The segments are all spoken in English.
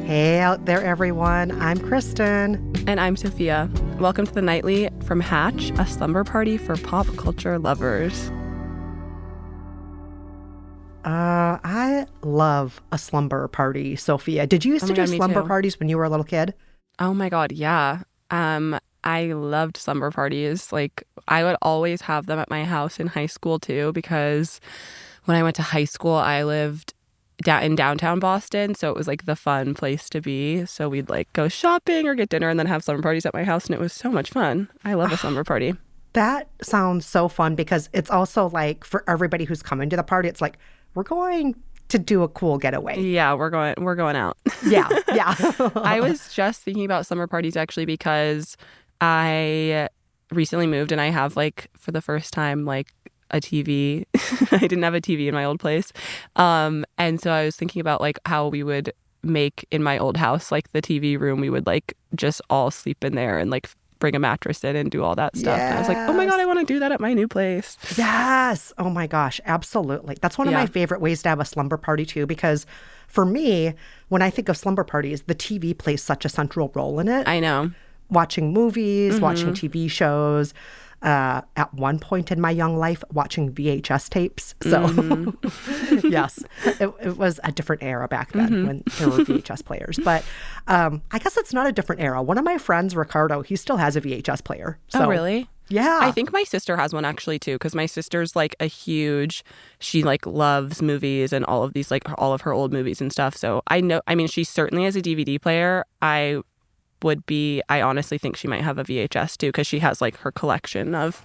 Hey out there, everyone. I'm Kristen. And I'm Sophia. Welcome to The Nightly from Hatch, a slumber party for pop culture lovers. I love a slumber party, Sophia. Did you used to do slumber parties when you were a little kid? Oh my God, yeah. I loved slumber parties. Like, I would always have them at my house in high school too, because when I went to high school, I lived in downtown Boston, so it was like the fun place to be. So we'd like go shopping or get dinner and then have slumber parties at my house, and it was so much fun. I love a slumber party. That sounds so fun because it's also like for everybody who's coming to the party, it's like we're going to do a cool getaway. Yeah, we're going out. Yeah. I was just thinking about slumber parties actually because I recently moved and I have like for the first time like a TV. I didn't have a TV in my old place. And so I was thinking about like how we would make in my old house, like the TV room, we would like just all sleep in there and like bring a mattress in and do all that stuff. Yes. And I was like, oh my God, I want to do that at my new place. Yes. Oh my gosh, absolutely. That's one of my favorite ways to have a slumber party too, because for me, when I think of slumber parties, the TV plays such a central role in it. I know. Watching movies, watching TV shows. At one point in my young life, watching VHS tapes. So, yes, it was a different era back then when there were VHS players. But I guess it's not a different era. One of my friends, Ricardo, he still has a VHS player. So, oh, really? Yeah. I think my sister has one actually too, because my sister's like she like loves movies and all of these, like all of her old movies and stuff. So I mean, she certainly has a DVD player. I honestly think she might have a VHS too, because she has like her collection of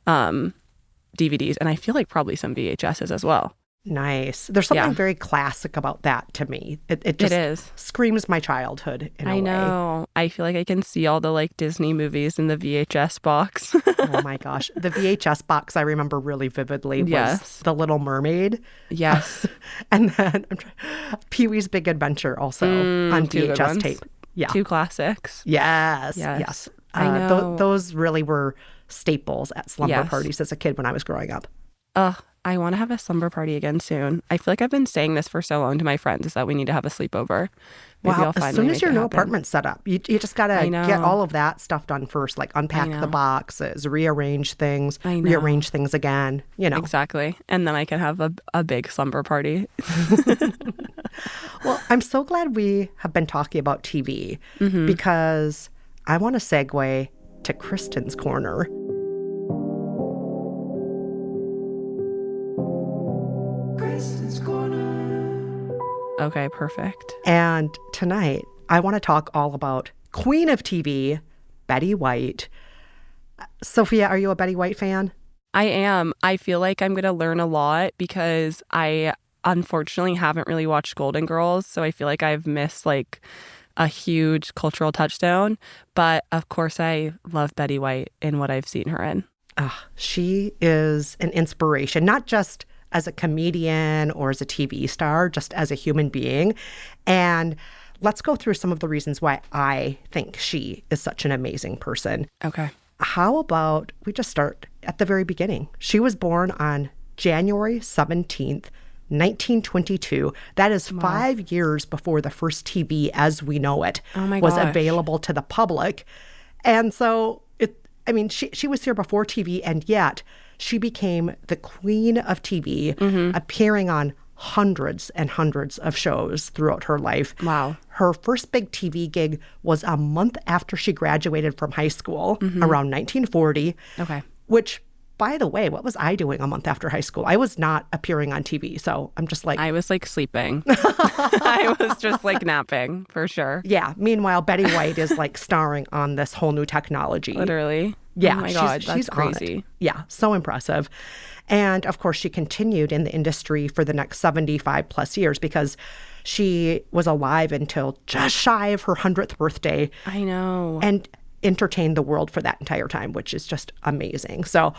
DVDs, and I feel like probably some VHSs as well. Nice. There's something very classic about that to me. It just screams my childhood in a way. I know. I feel like I can see all the like Disney movies in the VHS box. Oh my gosh. The VHS box I remember really vividly was The Little Mermaid. Yes. And then Pee-wee's Big Adventure also on VHS tape. Yeah. Two classics. Yes. I know. Those really were staples at slumber parties as a kid when I was growing up. I want to have a slumber party again soon. I feel like I've been saying this for so long to my friends, is that we need to have a sleepover. Maybe I'll as soon as your new apartment's set up, you just got to get all of that stuff done first, like unpack the boxes, rearrange things, rearrange things again, you know. Exactly. And then I can have a big slumber party. Well, I'm so glad we have been talking about TV because I want to segue to Kristen's Corner. Kristen's Corner. Okay, perfect. And tonight, I want to talk all about Queen of TV, Betty White. Sophia, are you a Betty White fan? I am. I feel like I'm going to learn a lot because I unfortunately haven't really watched Golden Girls, so I feel like I've missed like a huge cultural touchstone. But of course, I love Betty White in what I've seen her in. She is an inspiration, not just as a comedian or as a TV star, just as a human being. And let's go through some of the reasons why I think she is such an amazing person. Okay. How about we just start at the very beginning? She was born on January 17th, 1922. That is 5 years before the first TV as we know it was available to the public. And so, she was here before TV, and yet she became the queen of TV, appearing on hundreds and hundreds of shows throughout her life. Wow. Her first big TV gig was a month after she graduated from high school, around 1940. Okay. Which, by the way, what was I doing a month after high school? I was not appearing on TV, so I'm just like... I was like sleeping. I was just like napping, for sure. Yeah. Meanwhile, Betty White is like starring on this whole new technology. Literally. Yeah. Oh my God, that's crazy. Yeah. So impressive. And of course, she continued in the industry for the next 75 plus years because she was alive until just shy of her 100th birthday. I know. And entertained the world for that entire time, which is just amazing. So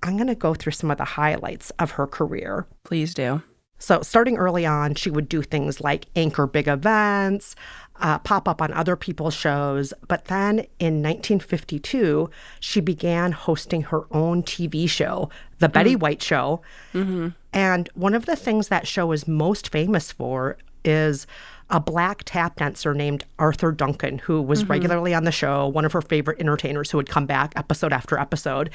I'm going to go through some of the highlights of her career. Please do. So starting early on, she would do things like anchor big events, pop up on other people's shows. But then in 1952, she began hosting her own TV show, The Betty White Show. Mm-hmm. And one of the things that show is most famous for is a black tap dancer named Arthur Duncan, who was regularly on the show, one of her favorite entertainers who would come back episode after episode.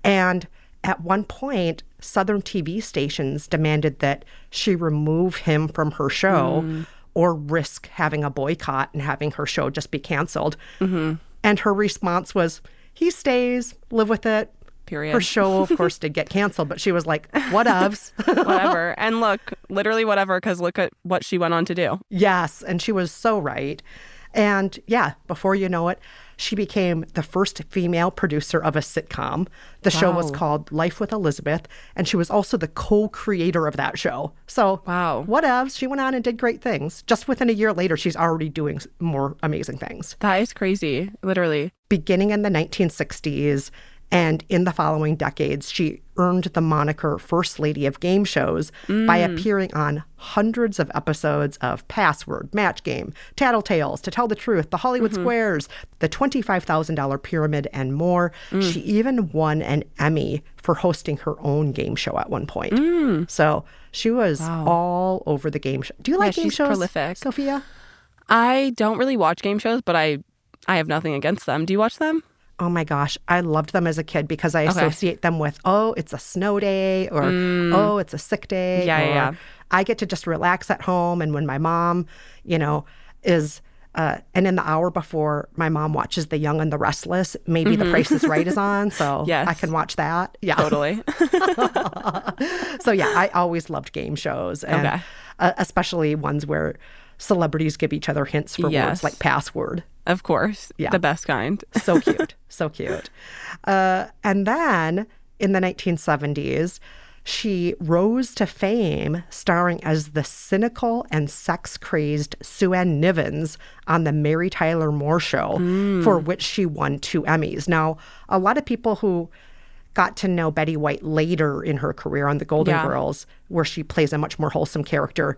And at one point, Southern TV stations demanded that she remove him from her show or risk having a boycott and having her show just be canceled. And her response was, he stays, live with it. Period. Her show, of course, did get canceled, but she was like, whatevs. Whatever. And look, literally whatever, because look at what she went on to do. Yes, and she was so right. And yeah, before you know it, she became the first female producer of a sitcom. The show was called Life with Elizabeth, and she was also the co-creator of that show. So whatevs, she went on and did great things. Just within a year later, she's already doing more amazing things. That is crazy, literally. Beginning in the 1960s, and in the following decades, she earned the moniker First Lady of Game Shows by appearing on hundreds of episodes of Password, Match Game, Tattletales, To Tell the Truth, The Hollywood Squares, The $25,000 Pyramid, and more. She even won an Emmy for hosting her own game show at one point. So she was all over the game show. Do you like game she's shows, prolific. Sophia? I don't really watch game shows, but I have nothing against them. Do you watch them? Oh my gosh, I loved them as a kid because I associate them with, oh, it's a snow day, or oh, it's a sick day. Yeah. I get to just relax at home. And when my mom, is, and in the hour before my mom watches The Young and the Restless, maybe The Price is Right is on. So I can watch that. Yeah. Totally. So yeah, I always loved game shows. And especially ones where celebrities give each other hints for words like password. Of course. Yeah. The best kind. So cute. So cute. And then in the 1970s, she rose to fame starring as the cynical and sex-crazed Sue Ann Nivens on The Mary Tyler Moore Show, for which she won 2 Emmys. Now, a lot of people who got to know Betty White later in her career on The Golden Girls, where she plays a much more wholesome character,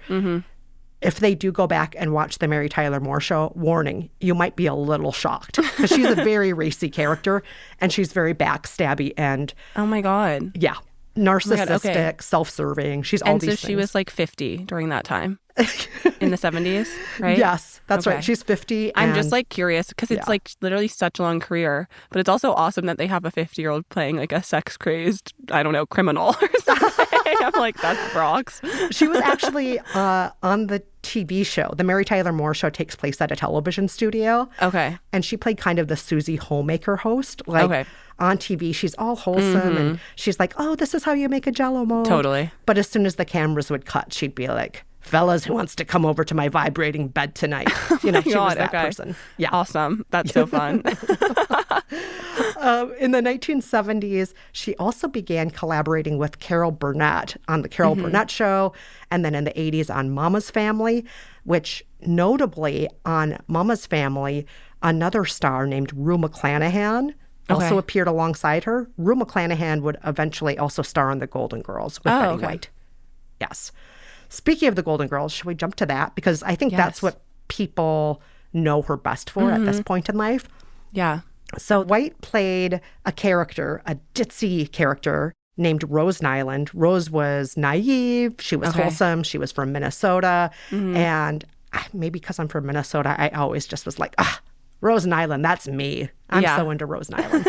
if they do go back and watch the Mary Tyler Moore Show, warning, you might be a little shocked because she's a very racy character and she's very backstabby and oh my God. Yeah. Narcissistic, self-serving. She's all these things. And so she was like 50 during that time in the 70s, right? Yes, that's right. She's 50. I'm just like curious because it's like literally such a long career, but it's also awesome that they have a 50-year-old playing like a sex-crazed, I don't know, criminal or something. I'm like, that's rocks. She was actually on the TV show. The Mary Tyler Moore Show takes place at a television studio. Okay. And she played kind of the Susie Homemaker host. Like on TV, she's all wholesome and she's like, oh, this is how you make a Jell-O mold. Totally. But as soon as the cameras would cut, she'd be like, fellas, who wants to come over to my vibrating bed tonight? She was that person. Yeah. Awesome. That's so fun. In the 1970s, she also began collaborating with Carol Burnett on The Carol Burnett Show, and then in the 80s on Mama's Family, which notably on Mama's Family, another star named Rue McClanahan also appeared alongside her. Rue McClanahan would eventually also star on The Golden Girls with Betty White. Yes. Speaking of The Golden Girls, should we jump to that? Because I think that's what people know her best for at this point in life. Yeah. So White played a character, a ditzy character named Rose Nyland. Rose was naive. She was wholesome. She was from Minnesota. And maybe because I'm from Minnesota, I always just was like, Rose Nyland, that's me. I'm so into Rose Nyland.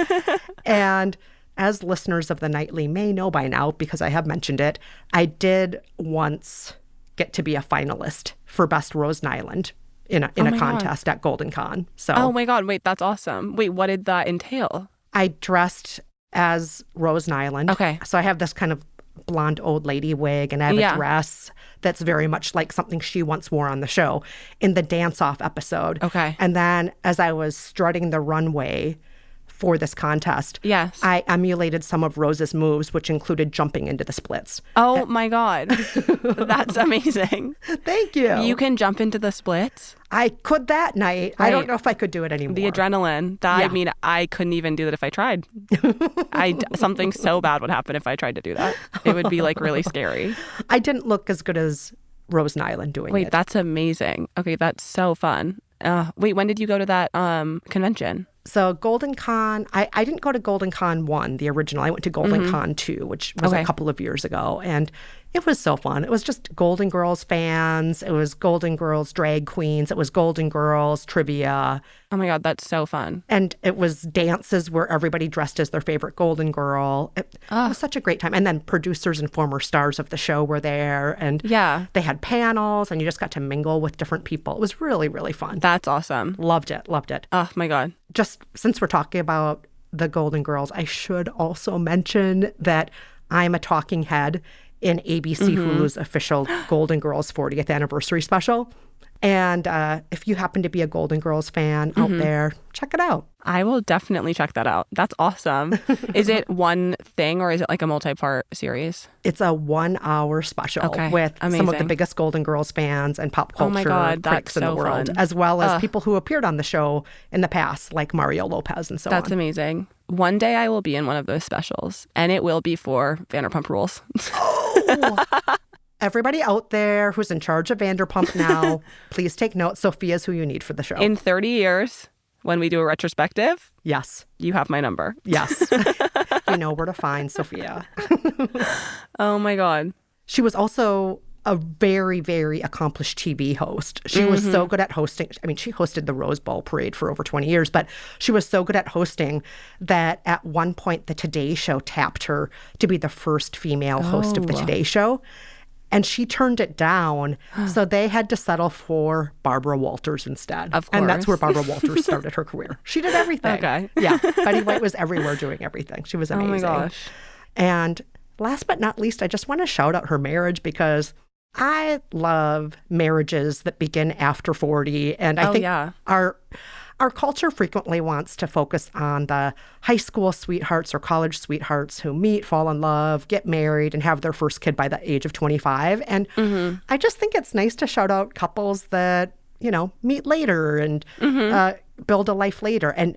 And as listeners of The Nightly may know by now, because I have mentioned it, I did once get to be a finalist for Best Rose Nyland in a contest at Golden Con. So, oh my God, wait, that's awesome. Wait, what did that entail? I dressed as Rose Nyland. Okay. So I have this kind of blonde old lady wig and I have a dress that's very much like something she once wore on the show in the dance-off episode. Okay. And then as I was strutting the runway for this contest, I emulated some of Rose's moves, which included jumping into the splits. Oh my God. That's amazing. Thank you. You can jump into the splits? I could that night. Right. I don't know if I could do it anymore. The adrenaline. I mean, I couldn't even do that if I tried. Something so bad would happen if I tried to do that. It would be like really scary. I didn't look as good as Rose Nyland doing it. Wait, that's amazing. Okay, that's so fun. Wait, when did you go to that convention? So Golden Con, I didn't go to Golden Con 1, the original. I went to Golden Con 2, which was a couple of years ago. And It was so fun. It was just Golden Girls fans. It was Golden Girls drag queens. It was Golden Girls trivia. Oh my God, that's so fun. And it was dances where everybody dressed as their favorite Golden Girl. It was such a great time. And then producers and former stars of the show were there. And they had panels and you just got to mingle with different people. It was really, really fun. That's awesome. Loved it. Loved it. Oh my God. Just since we're talking about the Golden Girls, I should also mention that I'm a talking head in ABC Hulu's official Golden Girls 40th anniversary special. And if you happen to be a Golden Girls fan out there, check it out. I will definitely check that out. That's awesome. Is it one thing or is it like a multi-part series? It's a 1 hour special with some of the biggest Golden Girls fans and pop culture critics in the world, as well as people who appeared on the show in the past, like Mario Lopez and so on. That's amazing. One day I will be in one of those specials, and it will be for Vanderpump Rules. Everybody out there who's in charge of Vanderpump now, please take note. Sophia's who you need for the show. In 30 years, when we do a retrospective, yes, you have my number. Yes. You know where to find Sophia. Oh, my God. She was also a very, very accomplished TV host. She was so good at hosting. I mean, she hosted the Rose Bowl parade for over 20 years, but she was so good at hosting that at one point the Today Show tapped her to be the first female host of the Today Show. And she turned it down, so they had to settle for Barbara Walters instead. Of course. And that's where Barbara Walters started her career. She did everything. Okay. Yeah. Betty White was everywhere doing everything. She was amazing. Oh, my gosh. And last but not least, I just want to shout out her marriage because I love marriages that begin after 40. And I think our culture frequently wants to focus on the high school sweethearts or college sweethearts who meet, fall in love, get married, and have their first kid by the age of 25. And I just think it's nice to shout out couples that, you know, meet later and build a life later. And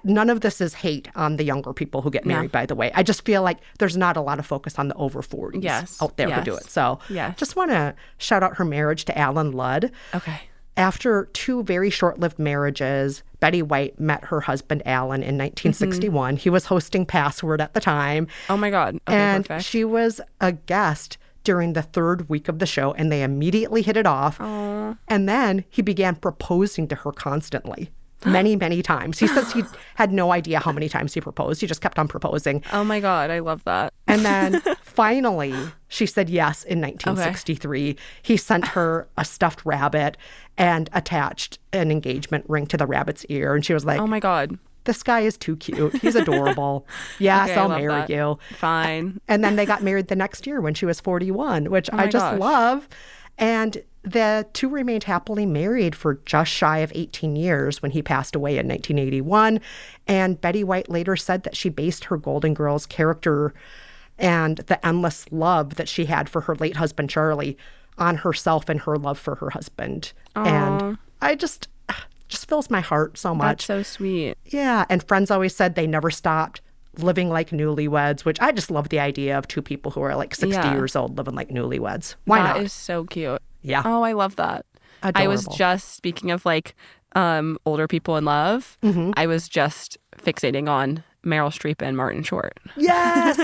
none of this is hate on the younger people who get married, by the way. I just feel like there's not a lot of focus on the over 40s out there who do it. So just want to shout out her marriage to Alan Ludd. Okay. After 2 very short-lived marriages, Betty White met her husband, Alan, in 1961. He was hosting Password at the time. Oh, my God. Okay, and perfect. she was a guest during the 3rd week of the show, and they immediately hit it off. Aww. And then he began proposing to her constantly. Many, many times. He says he had no idea how many times he proposed. He just kept on proposing. Oh, my God. I love that. And then finally, she said yes in 1963. Okay. He sent her a stuffed rabbit and attached an engagement ring to the rabbit's ear. And she was like, oh, my God. This guy is too cute. He's adorable. Yes, Okay, I'll marry you. Fine. And then they got married the next year when she was 41, which I just love. And the 2 remained happily married for just shy of 18 years when he passed away in 1981. And Betty White later said that she based her Golden Girls character and the endless love that she had for her late husband, Charlie, on herself and her love for her husband. Aww. And I just fills my heart so much. That's so sweet. Yeah. And friends always said they never stopped living like newlyweds, which I just love the idea of 2 people who are like 60 years old living like newlyweds. Why not? That is so cute. Yeah. Oh, I love that. Adorable. I was just, speaking of like older people in love, I was just fixating on Meryl Streep and Martin Short. Yes.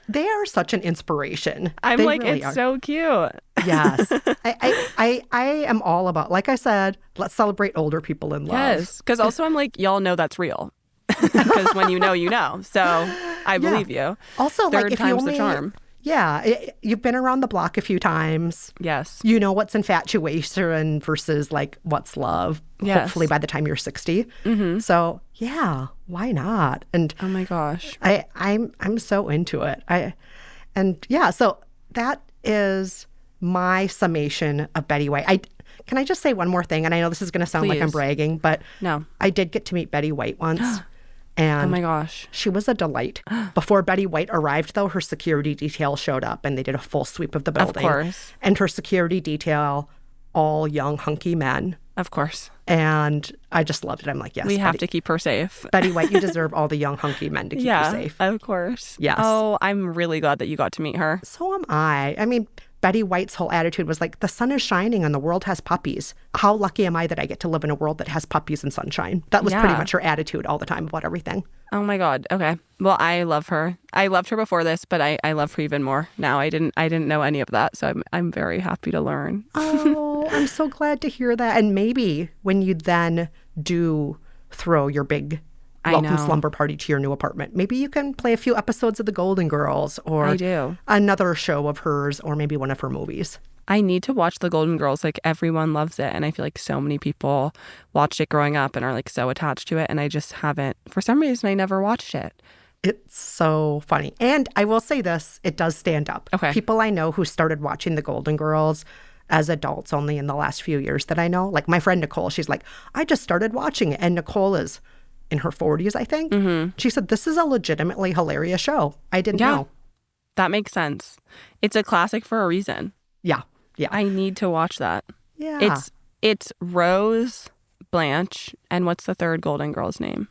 They are such an inspiration. I'm like, really it's so cute. Yes. I am all about, like I said, let's celebrate older people in love. Yes. Because also I'm like, y'all know that's real. Because when you know, you know. So I believe you. Also, Third like if time's you only, the charm. Yeah. You've been around the block a few times. Yes. You know what's infatuation versus like what's love. Yes. Hopefully by the time you're 60. So yeah, why not? And oh my gosh. I'm so into it. So that is my summation of Betty White. Can I just say one more thing? And I know this is going to sound like I'm bragging, but no. I did get to meet Betty White once. And oh my gosh. She was a delight. Before Betty White arrived, though, her security detail showed up and they did a full sweep of the building. Of course. And her security detail, all young, hunky men. Of course. And I just loved it. I'm like, yes. We have to keep her safe. Betty White, you deserve all the young, hunky men to keep you safe. Of course. Yes. Oh, I'm really glad that you got to meet her. So am I. I mean, Betty White's whole attitude was like, the sun is shining and the world has puppies. How lucky am I that I get to live in a world that has puppies and sunshine? That was pretty much her attitude all the time about everything. Oh my God. Okay. Well, I love her. I loved her before this, but I love her even more now. I didn't know any of that, so I'm very happy to learn. Oh, I'm so glad to hear that. And maybe when you then do throw your big welcome slumber party to your new apartment, maybe you can play a few episodes of The Golden Girls or another show of hers or maybe one of her movies. I need to watch The Golden Girls. Like, everyone loves it. And I feel like so many people watched it growing up and are like so attached to it. And I just haven't. For some reason, I never watched it. It's so funny. And I will say this, it does stand up. Okay. People I know who started watching The Golden Girls as adults only in the last few years that I know. Like my friend Nicole, she's like, I just started watching it. And Nicole is in her 40s, I think. Mm-hmm. She said, this is a legitimately hilarious show. I didn't know. That makes sense. It's a classic for a reason. Yeah. Yeah. I need to watch that. Yeah. It's Rose, Blanche, and what's the third Golden Girl's name?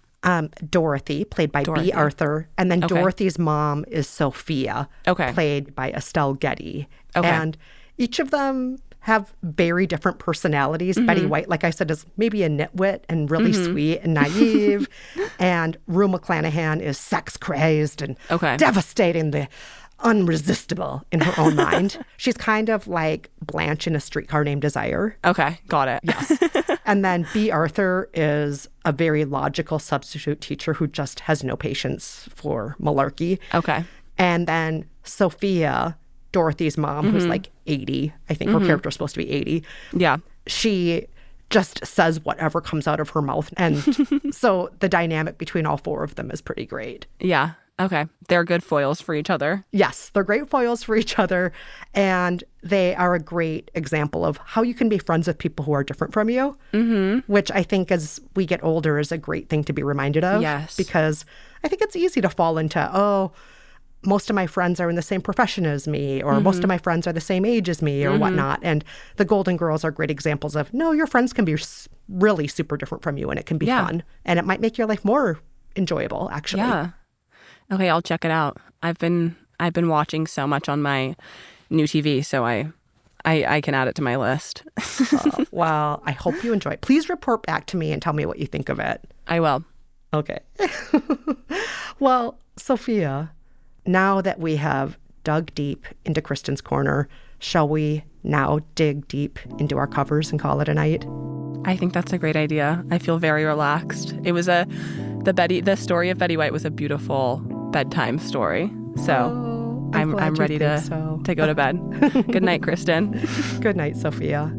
Dorothy, played by B. Arthur. And then Dorothy's mom is Sophia, played by Estelle Getty. Okay. And each of them have very different personalities. Mm-hmm. Betty White, like I said, is maybe a nitwit and really sweet and naive. And Rue McClanahan is sex-crazed and devastatingly unresistible in her own mind. She's kind of like Blanche in A Streetcar Named Desire. Okay, got it. Yes. And then B. Arthur is a very logical substitute teacher who just has no patience for malarkey. Okay. And then Sophia, Dorothy's mom, who's like 80. I think her character is supposed to be 80. Yeah. She just says whatever comes out of her mouth. And so the dynamic between all four of them is pretty great. Yeah. Okay. They're good foils for each other. Yes, they're great foils for each other. And they are a great example of how you can be friends with people who are different from you, which I think as we get older is a great thing to be reminded of. Yes. Because I think it's easy to fall into, most of my friends are in the same profession as me, or most of my friends are the same age as me, or whatnot. And the Golden Girls are great examples of, no, your friends can be really super different from you, and it can be fun. And it might make your life more enjoyable, actually. Yeah. Okay, I'll check it out. I've been watching so much on my new TV, so I can add it to my list. Well, I hope you enjoy it. Please report back to me and tell me what you think of it. I will. Okay. Well, Sophia, now that we have dug deep into Kristen's Corner, shall we now dig deep into our covers and call it a night? I think that's a great idea. I feel very relaxed. It was the story of Betty White was a beautiful bedtime story. So I'm ready to go to bed. Good night, Kristen. Good night, Sophia.